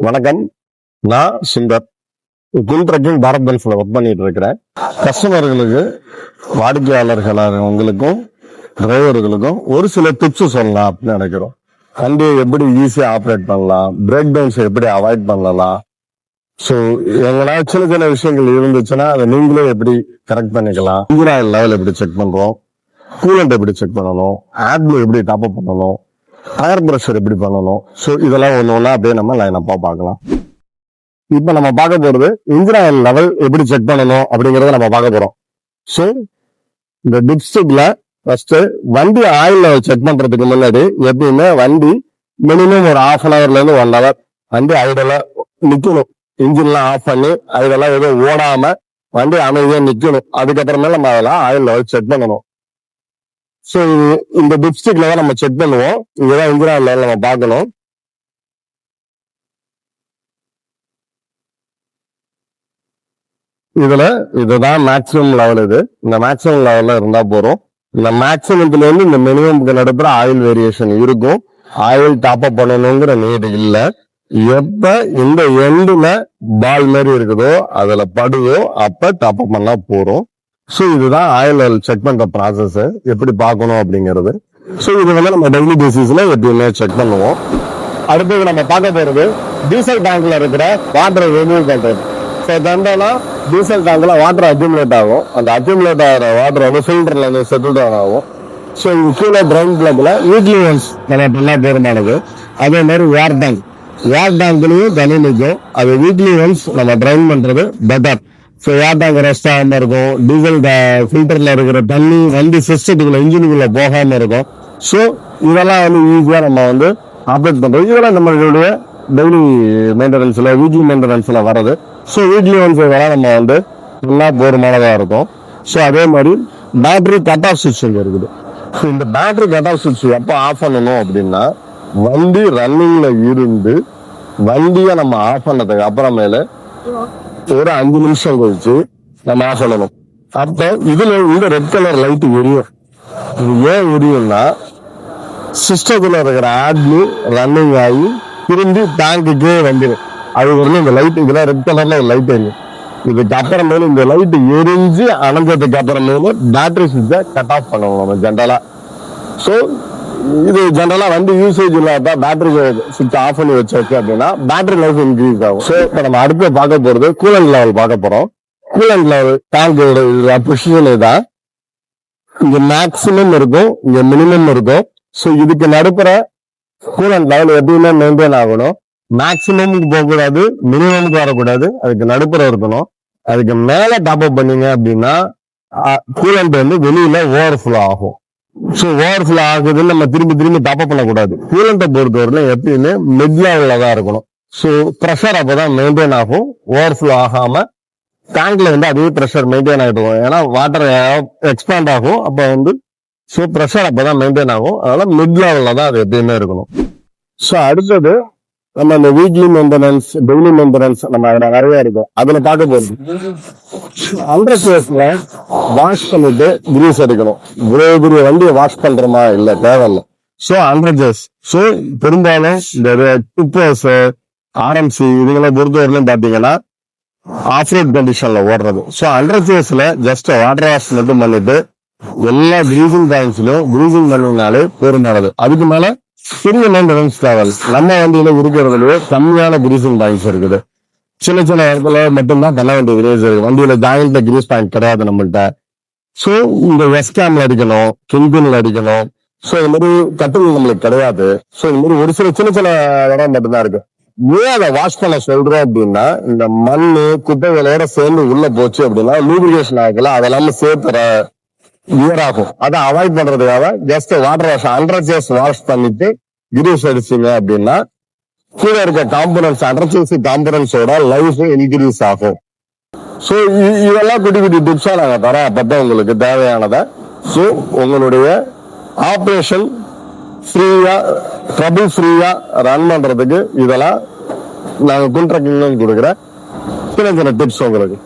வணக்கம். நான் சுந்தர். குன் trekking Bharat பென்ஸ்ல work பண்ணிட்டு இருக்கிறேன். கஸ்டமர்களுக்கு, வாடிக்கையாளர்களுக்கும், டிரைவர்களுக்கும் ஒரு சில டிப்ஸ் சொல்லலாம் அப்படின்னு நினைக்கிறோம். வண்டியை எப்படி ஈஸியா ஆப்ரேட் பண்ணலாம், பிரேக் டவுன்ஸ் எப்படி அவாய்ட் பண்ணலாம். ஸோ எங்களா சின்ன சின்ன விஷயங்கள் இருந்துச்சுன்னா அதை நீங்களே எப்படி கரெக்ட் பண்ணிக்கலாம். இன்ஜின் ஆயில் லெவல் எப்படி செக் பண்றோம், கூலண்ட் எப்படி செக் பண்ணணும், ஆட்ல எப்படி டாப் அப் பண்ணணும், டயர் ப்ரெஷர் எப்படி பண்ணணும். ஸோ இதெல்லாம் ஒன்று ஒன்றா அப்படியே நம்ம லைனப்பா பார்க்கலாம். இப்ப நம்ம பார்க்க போறது இன்ஜின் ஆயில் லெவல் எப்படி செக் பண்ணணும் அப்படிங்கறத நம்ம பார்க்க போறோம். ஸோ இந்த டிப்ஸ்டிக்ல ஃபர்ஸ்ட் வண்டி ஆயில் லெவல் செக் பண்றதுக்கு முன்னாடி எப்பயுமே வண்டி மினிமம் ஒரு ½ இருந்து 1 hour வண்டி ஐடலா நிக்கணும். இன்ஜின்லாம் ஆஃப் பண்ணி ஐடெல்லாம் எதுவும் ஓடாம வண்டி அமைதியா நிக்கணும். அதுக்கப்புறமேல நம்ம அதெல்லாம் ஆயில் லெவல் செக் பண்ணணும். ஸோ இந்த டிப்ஸ்டிக்ல தான் நம்ம செக் பண்ணுவோம். இங்கதான் இன்ஜின் ஆயில் லெவல் நம்ம பார்க்கணும். இதுதான் மேக்சிமம் லெவல். இந்த மேக்சிமம் லெவல்ல இருந்தா போறோம். இந்த மேக்சிமத்துல இருந்து இந்த மினிமம்க்கு நடுப்புற ஆயில் வேரியேஷன் இருக்கும். ஆயில் டாப் அப் பண்ணணுங்கிற நீடு இல்ல. எப்ப இந்த எண்டுல பால் மாதிரி இருக்குதோ அதுல படுதோ அப்ப டாப் அப் பண்ணா போறோம். ஸோ இதுதான் ஆயில் லெவல் செக் பண்ற ப்ராசஸ், எப்படி பார்க்கணும் அப்படிங்கிறது. ஸோ இது நம்ம டெய்லி பேசிஸ்ல எப்பயுமே செக் பண்ணுவோம். அடுத்தது நம்ம பார்க்க போறது டீசல் டேங்க்ல இருக்கிற வாட்டரை ரிமூவ் பண்றது. ஸோ தண்டனா டீசல் டேங்க்ல வாட்டர் அக்யூமுலேட் ஆகும். அந்த அக்யூமுலேட் ஆகிற வாட்டர் ஃபில்டர்ல இருந்து செட்டில் டவுன் ஆகும். ஸோ கீழே ட்ரைன் பிளக்ல வீக்லி ஒன்ஸ் பண்ணா போருமானது. அதே மாதிரி ஏர் டேங்க்லயும் தனி நிற்கும். அது வீக்லி ஒன்ஸ் நம்ம ட்ரைன் பண்றது better. So air tank rest ஆகாம இருக்கும். டீசல் ஃபில்டர்ல இருக்கிற தண்ணி வண்டி சிஸ்டத்துக்குள்ள இன்ஜினுக்குள்ள போகாம இருக்கும். ஸோ இதெல்லாம் ஈஸியா நம்ம ஆப்ரேட் பண்றது. இதெல்லாம் நம்மளுடைய டெய்லி மெயின்டெனன்ஸ்ல வீக்லி மெயின்டெனன்ஸ்ல வர்றது. ஸோ வீக்லி ஒன்ஸ் இதெல்லாம் நம்ம நல்லா போருமானதா இருக்கும். ஸோ அதே மாதிரி பேட்டரி கட் ஆஃப் சுவிட்ச் இருக்குது. ஸோ இந்த பேட்டரி கட் ஆஃப் சுவிட்ச் எப்போ ஆஃப் பண்ணணும் அப்படின்னா, வண்டி ரன்னிங்ல இருந்து வண்டியை நம்ம ஆஃப் பண்ணதுக்கு அப்புறமேல ஒரு 5 நிமிஷம் கழிச்சு நம்ம ஆஃப் பண்ணணும். அப்ப இதுல இந்த ரெட் கலர் லைட் எரியும். இது ஏன் எரியும்னா, சிஸ்டத்துல இருக்கிற ஆட்லி ரன்னிங் ஆகி திரும்பி டேங்குக்கே வந்துடும். அது வந்து இந்த லைட் இதெல்லாம் ரெட் கலர்ல ஒரு லைட் எரியும். இதுக்கு அப்புறமேல இந்த லைட் எரிஞ்சு அணைஞ்சதுக்கு அப்புறமேல பேட்டரி சுவிட்சை கட் ஆஃப் பண்ணுவோம் நம்ம ஜென்ரலா. ஸோ இது ஜென்ரலா வண்டி யூசேஜ் இல்லாத பேட்டரி சுவிட்ச் ஆஃப் பண்ணி வச்சாச்சு அப்படின்னா பேட்டரி லைஃப் இன்க்ரீஸ் ஆகும். ஸோ இப்போ நம்ம அடுத்து பார்க்க போறது கூலண்ட் லெவல் பார்க்க போறோம். கூலண்ட் லெவல் டேங்கோட பொசிஷன் தான். இங்க மேக்சிமம் இருக்கும், இங்க மினிமம் இருக்கும். ஸோ இதுக்கு நடுப்புற கூலண்ட் லெவல் எப்பயுமே மெயின்டைன் ஆகணும். மேக்சிமமுக்கு போகக்கூடாது, மினிமமுக்கு வரக்கூடாது, அதுக்கு நடுப்புற இருக்கணும். அதுக்கு மேல டாப் அப் பண்ணீங்க அப்படின்னா கூலண்ட் வெளியில ஓவர்ஃப்ளோ ஆகும். ஸோ ஓவர்ஃப்ளோ ஆகுதுன்னு நம்ம திரும்பி டாப் அப் பண்ணக்கூடாது. கூலண்ட்டை பொறுத்தவரையிலும் எப்பயுமே மிட் லெவல்ல தான் இருக்கணும். ஸோ ப்ரெஷர் அப்பதான் மெயின்டைன் ஆகும். ஓவர்ஃப்ளோ ஆகாம டேங்க்ல அதே ப்ரெஷர் மெயின்டைன் ஆகிட்டு இருக்கும். ஏன்னா வாட்டர் எக்ஸ்பேண்ட் ஆகும். அப்ப ஸோ ப்ரெஷர் அப்பதான் மெயின்டைன் ஆகும். அதனால மிட் லெவல்ல தான் அது எப்பயுமே இருக்கணும். ஸோ அடுத்தது நம்ம இந்த வீக்லி மெயின்டெனன்ஸ், டெய்லி மெயின்டெனன்ஸ் நம்ம நிறைய இருக்கும். அதுல பார்க்க போறது அண்டர் கேஸ்ல வாஷ் பண்ணிட்டு கிரீஸ் அடிக்கணும். இவ்வளவு பெரிய வண்டியை வாஷ் பண்றோமா இல்ல, தேவையில்ல. ஸோ அண்டர் கேஸ், ஸோ பெரும்பாலும் இந்த டிப்பர்ஸ், ஆர்எம்சி இதுங்களை பொறுத்தவரையிலும் பாத்தீங்கன்னா ஆஃப் ரோட் கண்டிஷன்ல ஓடுறது. ஸோ அண்டர் கேஸ்ல ஜஸ்ட் வாட்டர் வாஷ் மட்டும் பண்ணிட்டு எல்லா கிரீசிங் டைம்ஸ்லயும் கிரீசிங் பண்ணினாலே போருமானது. அதுக்கு மேல சிறிய மெயின்டெனன்ஸ் டிராவல் நம்ம வண்டியில இருக்கிறதுலயே கம்மியான கிரீசிங் பாயிண்ட்ஸ் இருக்குது. சின்ன இடத்துல மட்டும்தான் பண்ண வேண்டிய கிரீஸ் இருக்கு. வண்டியில ஜாயிண்ட்ல கிரீஸ் பாயிண்ட் கிடையாது நம்மள்கிட்ட. ஸோ இந்த வெஸ்காம்ல அடிக்கணும், கிங்பின்ல அடிக்கணும். ஸோ இந்த மாதிரி கட்டில் நம்மளுக்கு கிடையாது. ஸோ இந்த மாதிரி ஒரு சின்ன இடம் மட்டும்தான் இருக்கு. ஏன் அதை வாஷ் பண்ண சொல்றோம் அப்படின்னா, இந்த மண்ணு குப்பைகளோட சேர்ந்து உள்ள போச்சு அப்படின்னா லூப்ரிகேஷன் ஆகல, அதெல்லாம சேர்த்துற ஆகும். அதை அவாய்ட் பண்றதுக்காக just water wash under chassis wash பண்ணிட்டு கிரீஸ் அடிச்சிங்க அப்படின்னா கீழே இருக்க காம்பனன்ஸ் அண்டர் சேஸ் காம்பனன்ஸோட லைஃப் இன்க்ரீஸ் ஆகும். ஸோ இதெல்லாம் குட்டி டிப்ஸா நாங்க தரோம். அப்பதான் உங்களுக்கு தேவையானதை. ஸோ உங்களுடைய ஆப்ரேஷன் ஃப்ரீயா, ட்ரபிள் ஃப்ரீயா ரன் பண்றதுக்கு இதெல்லாம் நாங்க குன் ட்ரக்கிங் கொடுக்குற சின்ன டிப்ஸ் உங்களுக்கு.